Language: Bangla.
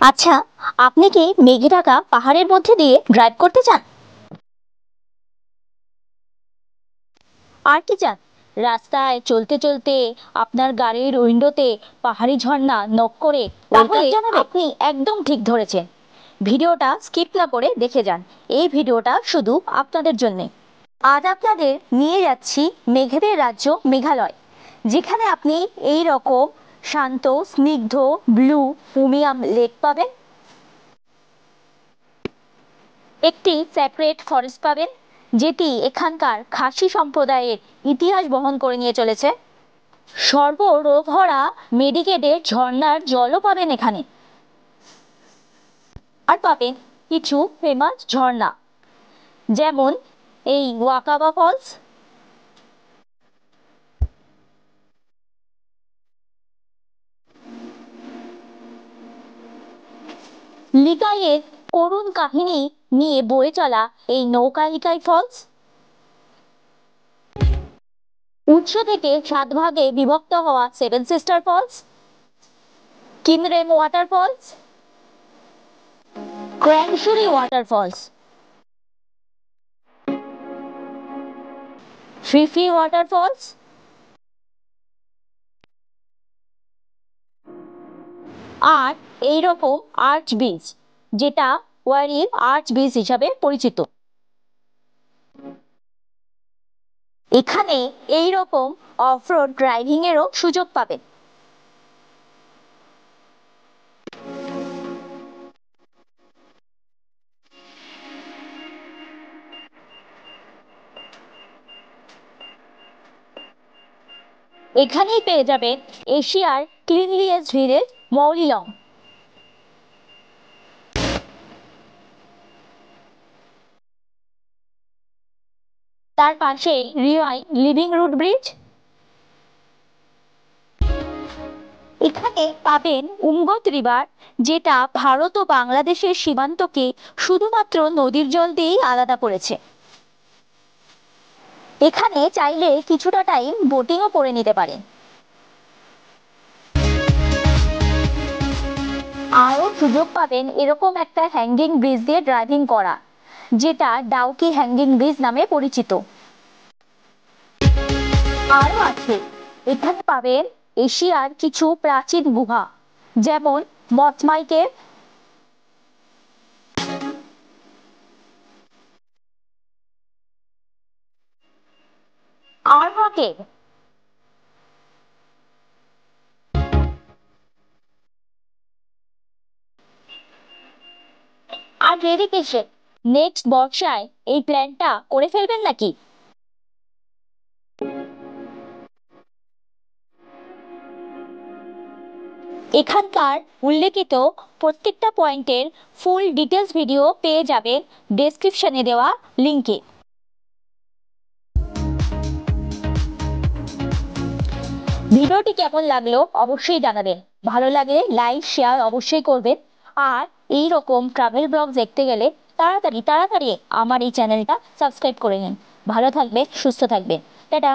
আচ্ছা, আপনি কি মেঘে ঢাকা পাহাড়ের মধ্যে দিয়ে ড্রাইভ করতে চান? আর কি চান? রাস্তায় চলতে চলতে আপনার গাড়ির উইন্ডোতে পাহাড়ি ঝর্ণা নক করে ওয়েলকাম তাহলে জানাবে? আপনি একদম ঠিক ধরেছেন। ভিডিওটা স্কিপ না করে দেখে যান। এই ভিডিওটা শুধু আপনাদের জন্য। আজ আপনাদের নিয়ে যাচ্ছি মেঘেদের রাজ্য মেঘালয়, যেখানে আপনি এই রকম শান্ত স্নিগ্ধ ব্লু উমিয়াম লেক পাবেন, একটি সেপারেট ফরেস্ট পাবেন যেটি এখানকার খাসি সম্প্রদায়ের ইতিহাস বহন করে নিয়ে চলেছে। সর্বরোভরা মেডিকেটের ঝর্ণার জলও পাবেন এখানে। আর পাবেন কিছু ফেমাস ঝর্ণা, যেমন এই ওয়াকাবা ফলস, লিকাইয়ের করুণ কাহিনী নিয়ে বয়ে চলা এই নৌকা লিকাই ফলস, উৎস থেকে 7 ভাগে বিভক্ত হওয়া seven sister falls, Kynrem water falls, Krangsuri water falls, Phe Phe water falls, আর এইরকম আর্চ বিচ, যেটা ওয়ারির আর্চ বিচ হিসাবে পরিচিত। এখানে এইরকম অফরোড ড্রাইভিং এরও সুযোগ পাবেন। এখানেই পেয়ে যাবেন এশিয়ার ক্লিনলিয়েস্ট ভিলেজ মৌলিলং। তার পাশেই রিওয়াই লিভিং রুট ব্রিজ। এখানে পাবেন উমগত রিভার, যেটা ভারত ও বাংলাদেশের সীমান্তকে শুধুমাত্র নদীর জল দিয়েই আলাদা করেছে। এখানে চাইলে কিছুটা টাইম বোটিংও করে নিতে পারেন। আরও সুযোগ পাবেন এরকম একটা হ্যাঙ্গিং ব্রিজ দিয়ে ড্রাইভিং করা, যেটা ডাউকি হ্যাঙ্গিং ব্রিজ নামে পরিচিত। আরও আছে, এখানে পাবেন এশিয়ার কিছু প্রাচীন গুহা, যেমন মথমাই কেভ, আরমা কেভ। আর দেরি কিসে? নেক্সট বর্ষায় এই প্ল্যানটা করে ফেলবেন নাকি? এখানকার উল্লেখিত প্রত্যেকটা পয়েন্টের ফুল ডিটেলস ভিডিও পেয়ে যাবেন ডেসক্রিপশনে দেওয়া লিঙ্কে। ভিডিওটি কেমন লাগলো অবশ্যই জানাবেন। ভালো লাগলে লাইক শেয়ার অবশ্যই করবেন। আর এই রকম ট্রাভেল ব্লগ দেখতে গেলে তাড়াতাড়ি তাড়াতাড়ি আমার এই চ্যানেলটা সাবস্ক্রাইব করে নিন। ভালো থাকবে, সুস্থ থাকবে। টাটা।